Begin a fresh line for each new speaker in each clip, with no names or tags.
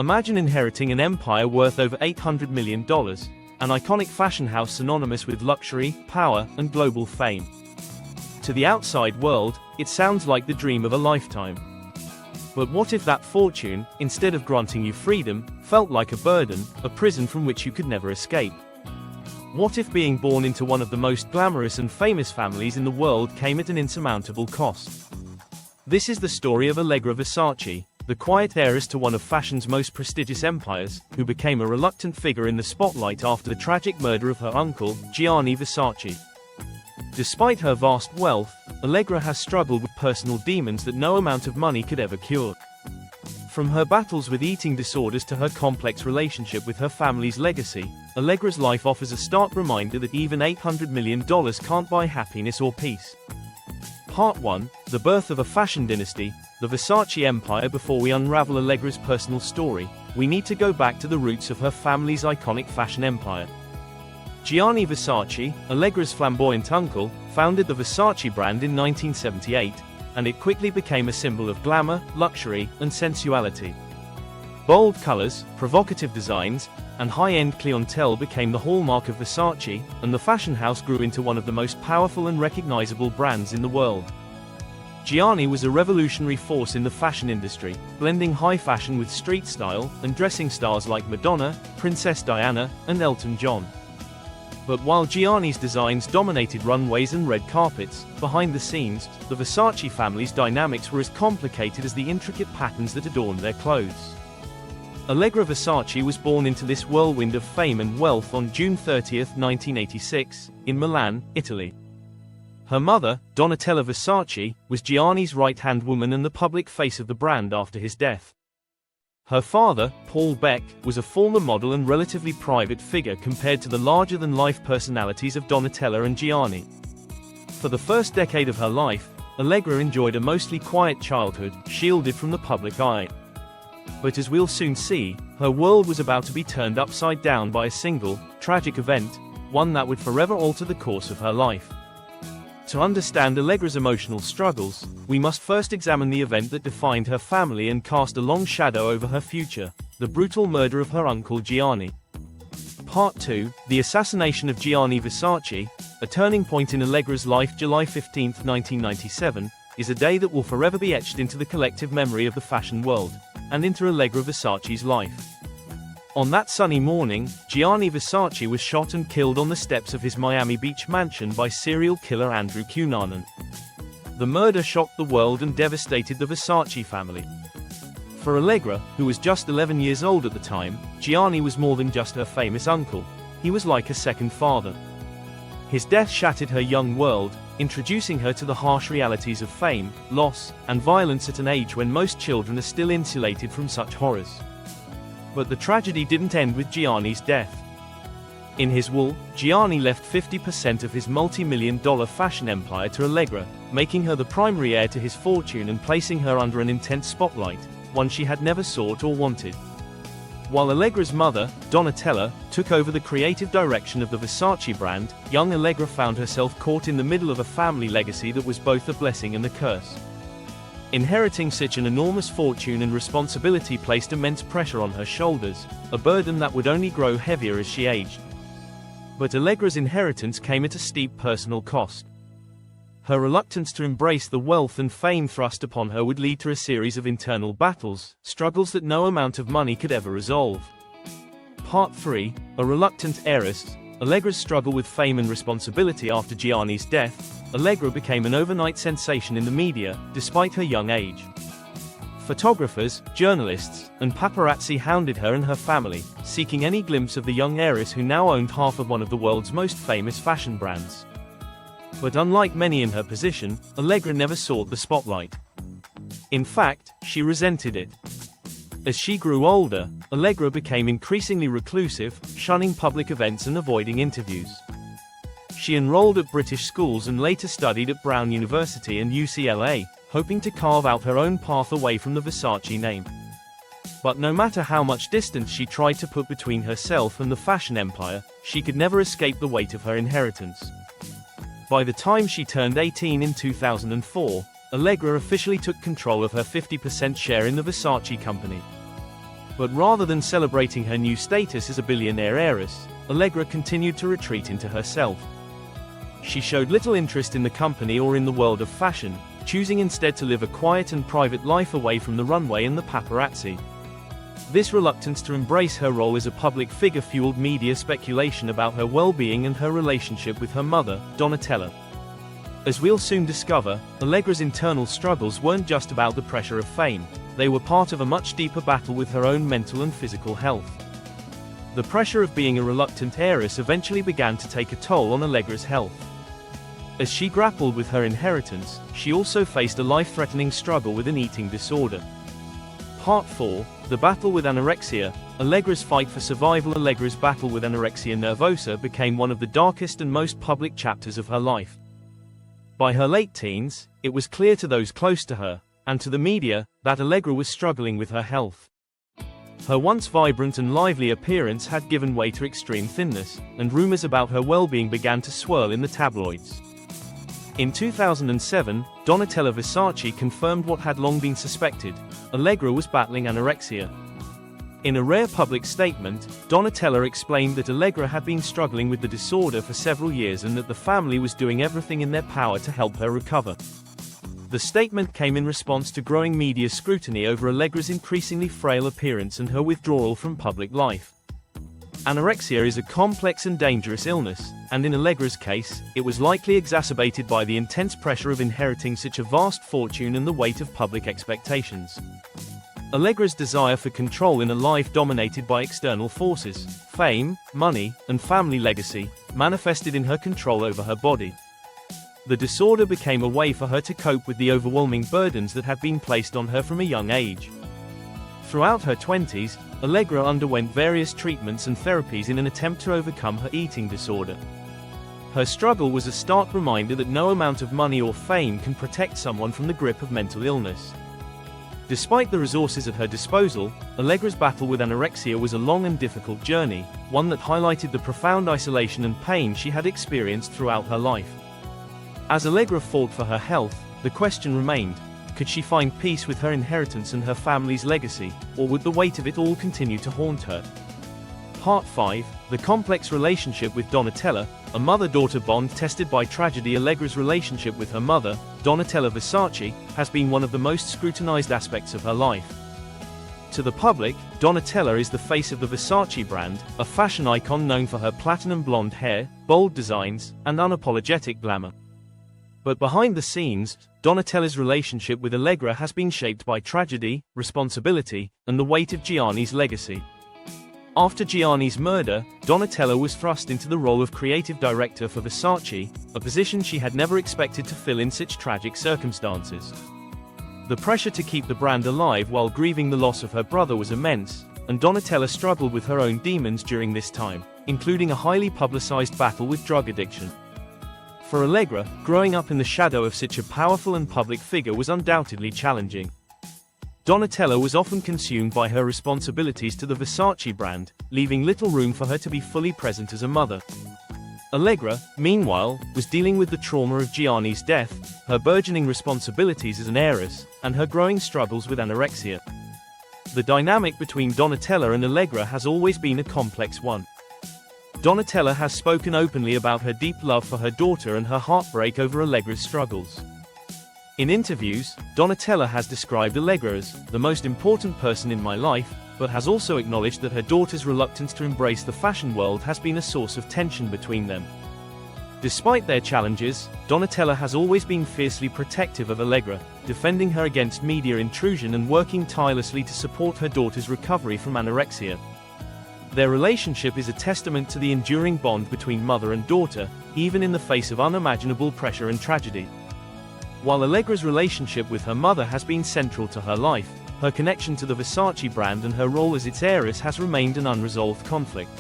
Imagine inheriting an empire worth over $800 million, an iconic fashion house synonymous with luxury, power, and global fame. To the outside world, it sounds like the dream of a lifetime. But what if that fortune, instead of granting you freedom, felt like a burden, a prison from which you could never escape? What if being born into one of the most glamorous and famous families in the world came at an insurmountable cost? This is the story of Allegra Versace, the quiet heiress to one of fashion's most prestigious empires, who became a reluctant figure in the spotlight after the tragic murder of her uncle, Gianni Versace. Despite her vast wealth, Allegra has struggled with personal demons that no amount of money could ever cure. From her battles with eating disorders to her complex relationship with her family's legacy, Allegra's life offers a stark reminder that even $800 million can't buy happiness or peace. Part 1, The Birth of a Fashion Dynasty, the Versace Empire. Before we unravel Allegra's personal story, we need to go back to the roots of her family's iconic fashion empire. Gianni Versace, Allegra's flamboyant uncle, founded the Versace brand in 1978, and it quickly became a symbol of glamour, luxury, and sensuality. Bold colors, provocative designs, and high-end clientele became the hallmark of Versace, and the fashion house grew into one of the most powerful and recognizable brands in the world. Gianni was a revolutionary force in the fashion industry, blending high fashion with street style, and dressing stars like Madonna, Princess Diana, and Elton John. But while Gianni's designs dominated runways and red carpets, behind the scenes, the Versace family's dynamics were as complicated as the intricate patterns that adorned their clothes. Allegra Versace was born into this whirlwind of fame and wealth on June 30, 1986, in Milan, Italy. Her mother, Donatella Versace, was Gianni's right-hand woman and the public face of the brand after his death. Her father, Paul Beck, was a former model and relatively private figure compared to the larger-than-life personalities of Donatella and Gianni. For the first decade of her life, Allegra enjoyed a mostly quiet childhood, shielded from the public eye. But as we'll soon see, her world was about to be turned upside down by a single, tragic event, one that would forever alter the course of her life. To understand Allegra's emotional struggles, we must first examine the event that defined her family and cast a long shadow over her future, the brutal murder of her uncle Gianni. Part 2, The Assassination of Gianni Versace, a turning point in Allegra's life. July 15, 1997, is a day that will forever be etched into the collective memory of the fashion world, and into Allegra Versace's life. On that sunny morning, Gianni Versace was shot and killed on the steps of his Miami Beach mansion by serial killer Andrew Cunanan. The murder shocked the world and devastated the Versace family. For Allegra, who was just 11 years old at the time, Gianni was more than just her famous uncle. He was like a second father. His death shattered her young world, introducing her to the harsh realities of fame, loss, and violence at an age when most children are still insulated from such horrors. But the tragedy didn't end with Gianni's death. In his will, Gianni left 50% of his multi-million-dollar fashion empire to Allegra, making her the primary heir to his fortune and placing her under an intense spotlight, one she had never sought or wanted. While Allegra's mother, Donatella, took over the creative direction of the Versace brand, young Allegra found herself caught in the middle of a family legacy that was both a blessing and a curse. Inheriting such an enormous fortune and responsibility placed immense pressure on her shoulders, a burden that would only grow heavier as she aged. But Allegra's inheritance came at a steep personal cost. Her reluctance to embrace the wealth and fame thrust upon her would lead to a series of internal battles, struggles that no amount of money could ever resolve. Part 3, A Reluctant Heiress, Allegra's struggle with fame and responsibility. After Gianni's death, Allegra became an overnight sensation in the media, despite her young age. Photographers, journalists, and paparazzi hounded her and her family, seeking any glimpse of the young heiress who now owned half of one of the world's most famous fashion brands. But unlike many in her position, Allegra never sought the spotlight. In fact, she resented it. As she grew older, Allegra became increasingly reclusive, shunning public events and avoiding interviews. She enrolled at British schools and later studied at Brown University and UCLA, hoping to carve out her own path away from the Versace name. But no matter how much distance she tried to put between herself and the fashion empire, she could never escape the weight of her inheritance. By the time she turned 18 in 2004, Allegra officially took control of her 50% share in the Versace company. But rather than celebrating her new status as a billionaire heiress, Allegra continued to retreat into herself. She showed little interest in the company or in the world of fashion, choosing instead to live a quiet and private life away from the runway and the paparazzi. This reluctance to embrace her role as a public figure fueled media speculation about her well-being and her relationship with her mother, Donatella. As we'll soon discover, Allegra's internal struggles weren't just about the pressure of fame, they were part of a much deeper battle with her own mental and physical health. The pressure of being a reluctant heiress eventually began to take a toll on Allegra's health. As she grappled with her inheritance, she also faced a life-threatening struggle with an eating disorder. Part 4, The Battle with Anorexia, Allegra's fight for survival. Allegra's battle with anorexia nervosa became one of the darkest and most public chapters of her life. By her late teens, it was clear to those close to her, and to the media, that Allegra was struggling with her health. Her once vibrant and lively appearance had given way to extreme thinness, and rumors about her well-being began to swirl in the tabloids. In 2007, Donatella Versace confirmed what had long been suspected: Allegra was battling anorexia. In a rare public statement, Donatella explained that Allegra had been struggling with the disorder for several years and that the family was doing everything in their power to help her recover. The statement came in response to growing media scrutiny over Allegra's increasingly frail appearance and her withdrawal from public life. Anorexia is a complex and dangerous illness, and in Allegra's case, it was likely exacerbated by the intense pressure of inheriting such a vast fortune and the weight of public expectations. Allegra's desire for control in a life dominated by external forces, fame, money, and family legacy, manifested in her control over her body. The disorder became a way for her to cope with the overwhelming burdens that had been placed on her from a young age. Throughout her 20s, Allegra underwent various treatments and therapies in an attempt to overcome her eating disorder. Her struggle was a stark reminder that no amount of money or fame can protect someone from the grip of mental illness. Despite the resources at her disposal, Allegra's battle with anorexia was a long and difficult journey, one that highlighted the profound isolation and pain she had experienced throughout her life. As Allegra fought for her health, the question remained: could she find peace with her inheritance and her family's legacy, or would the weight of it all continue to haunt her? Part 5, The complex relationship with Donatella, a mother-daughter bond tested by tragedy. Allegra's relationship with her mother, Donatella Versace, has been one of the most scrutinized aspects of her life. To the public, Donatella is the face of the Versace brand, a fashion icon known for her platinum blonde hair, bold designs, and unapologetic glamour. But behind the scenes, Donatella's relationship with Allegra has been shaped by tragedy, responsibility, and the weight of Gianni's legacy. After Gianni's murder, Donatella was thrust into the role of creative director for Versace, a position she had never expected to fill in such tragic circumstances. The pressure to keep the brand alive while grieving the loss of her brother was immense, and Donatella struggled with her own demons during this time, including a highly publicized battle with drug addiction. For Allegra, growing up in the shadow of such a powerful and public figure was undoubtedly challenging. Donatella was often consumed by her responsibilities to the Versace brand, leaving little room for her to be fully present as a mother. Allegra, meanwhile, was dealing with the trauma of Gianni's death, her burgeoning responsibilities as an heiress, and her growing struggles with anorexia. The dynamic between Donatella and Allegra has always been a complex one. Donatella has spoken openly about her deep love for her daughter and her heartbreak over Allegra's struggles. In interviews, Donatella has described Allegra as the most important person in my life, but has also acknowledged that her daughter's reluctance to embrace the fashion world has been a source of tension between them. Despite their challenges, Donatella has always been fiercely protective of Allegra, defending her against media intrusion and working tirelessly to support her daughter's recovery from anorexia. Their relationship is a testament to the enduring bond between mother and daughter, even in the face of unimaginable pressure and tragedy. While Allegra's relationship with her mother has been central to her life, her connection to the Versace brand and her role as its heiress has remained an unresolved conflict.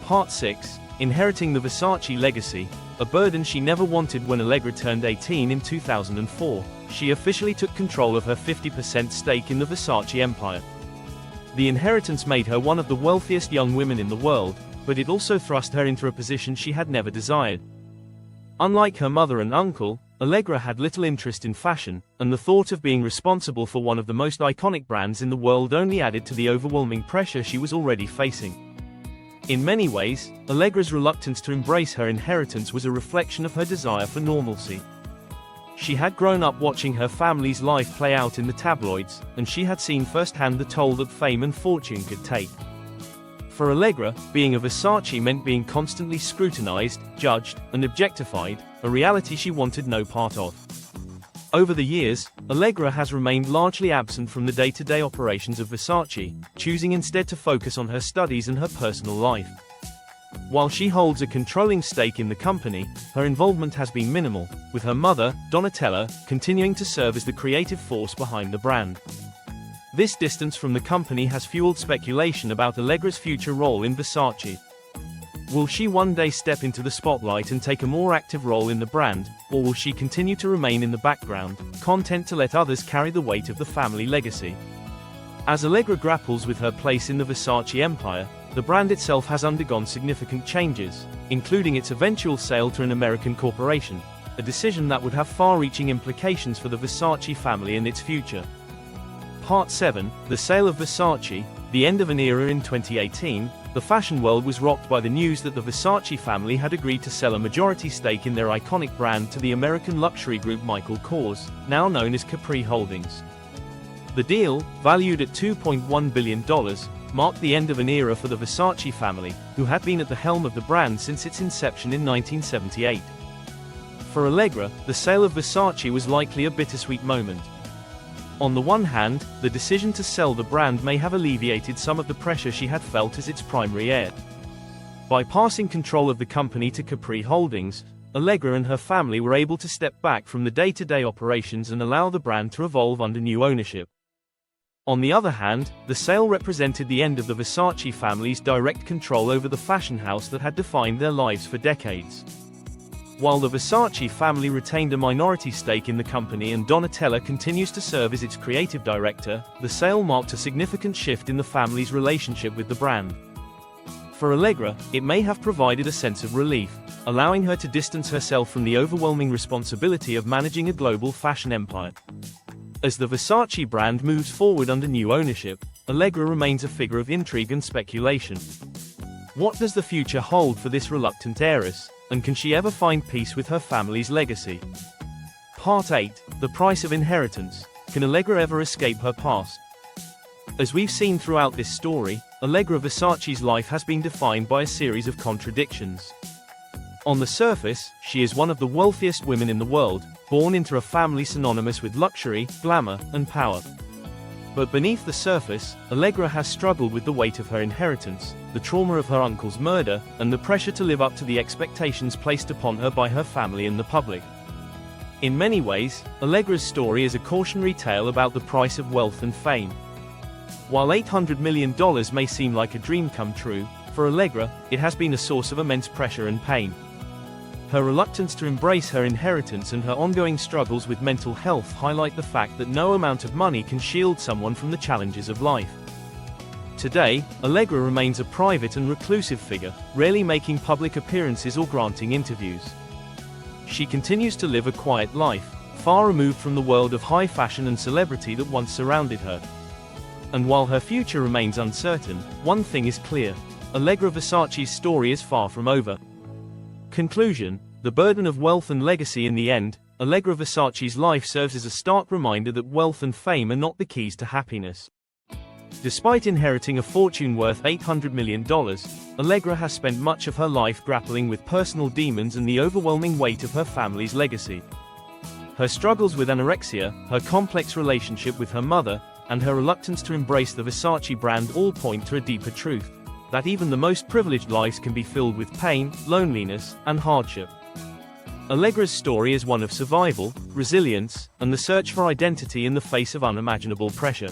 Part 6, Inheriting the Versace Legacy, a burden she never wanted. When Allegra turned 18 in 2004, she officially took control of her 50% stake in the Versace empire. The inheritance made her one of the wealthiest young women in the world, but it also thrust her into a position she had never desired. Unlike her mother and uncle, Allegra had little interest in fashion, and the thought of being responsible for one of the most iconic brands in the world only added to the overwhelming pressure she was already facing. In many ways, Allegra's reluctance to embrace her inheritance was a reflection of her desire for normalcy. She had grown up watching her family's life play out in the tabloids, and she had seen firsthand the toll that fame and fortune could take. For Allegra, being a Versace meant being constantly scrutinized, judged, and objectified, a reality she wanted no part of. Over the years, Allegra has remained largely absent from the day-to-day operations of Versace, choosing instead to focus on her studies and her personal life. While she holds a controlling stake in the company, her involvement has been minimal, with her mother, Donatella, continuing to serve as the creative force behind the brand. This distance from the company has fueled speculation about Allegra's future role in Versace. Will she one day step into the spotlight and take a more active role in the brand, or will she continue to remain in the background, content to let others carry the weight of the family legacy? As Allegra grapples with her place in the Versace empire, the brand itself has undergone significant changes, including its eventual sale to an American corporation, a decision that would have far-reaching implications for the Versace family and its future. Part 7, The Sale of Versace, the end of an era. In 2018, the fashion world was rocked by the news that the Versace family had agreed to sell a majority stake in their iconic brand to the American luxury group Michael Kors, now known as Capri Holdings. The deal, valued at $2.1 billion, marked the end of an era for the Versace family, who had been at the helm of the brand since its inception in 1978. For Allegra, the sale of Versace was likely a bittersweet moment. On the one hand, the decision to sell the brand may have alleviated some of the pressure she had felt as its primary heir. By passing control of the company to Capri Holdings, Allegra and her family were able to step back from the day-to-day operations and allow the brand to evolve under new ownership. On the other hand, the sale represented the end of the Versace family's direct control over the fashion house that had defined their lives for decades. While the Versace family retained a minority stake in the company and Donatella continues to serve as its creative director, the sale marked a significant shift in the family's relationship with the brand. For Allegra, it may have provided a sense of relief, allowing her to distance herself from the overwhelming responsibility of managing a global fashion empire. As the Versace brand moves forward under new ownership, Allegra remains a figure of intrigue and speculation. What does the future hold for this reluctant heiress, and can she ever find peace with her family's legacy? Part 8, The Price of Inheritance. Can Allegra ever escape her past? As we've seen throughout this story, Allegra Versace's life has been defined by a series of contradictions. On the surface, she is one of the wealthiest women in the world, born into a family synonymous with luxury, glamour, and power. But beneath the surface, Allegra has struggled with the weight of her inheritance, the trauma of her uncle's murder, and the pressure to live up to the expectations placed upon her by her family and the public. In many ways, Allegra's story is a cautionary tale about the price of wealth and fame. While $800 million may seem like a dream come true, for Allegra, it has been a source of immense pressure and pain. Her reluctance to embrace her inheritance and her ongoing struggles with mental health highlight the fact that no amount of money can shield someone from the challenges of life. Today, Allegra remains a private and reclusive figure, rarely making public appearances or granting interviews. She continues to live a quiet life, far removed from the world of high fashion and celebrity that once surrounded her. And while her future remains uncertain, one thing is clear: Allegra Versace's story is far from over. Conclusion: the burden of wealth and legacy. In the end, Allegra Versace's life serves as a stark reminder that wealth and fame are not the keys to happiness. Despite inheriting a fortune worth $800 million, Allegra has spent much of her life grappling with personal demons and the overwhelming weight of her family's legacy. Her struggles with anorexia, her complex relationship with her mother, and her reluctance to embrace the Versace brand all point to a deeper truth: that even the most privileged lives can be filled with pain, loneliness, and hardship. Allegra's story is one of survival, resilience, and the search for identity in the face of unimaginable pressure.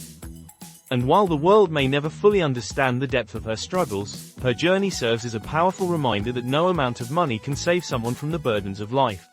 And while the world may never fully understand the depth of her struggles, her journey serves as a powerful reminder that no amount of money can save someone from the burdens of life.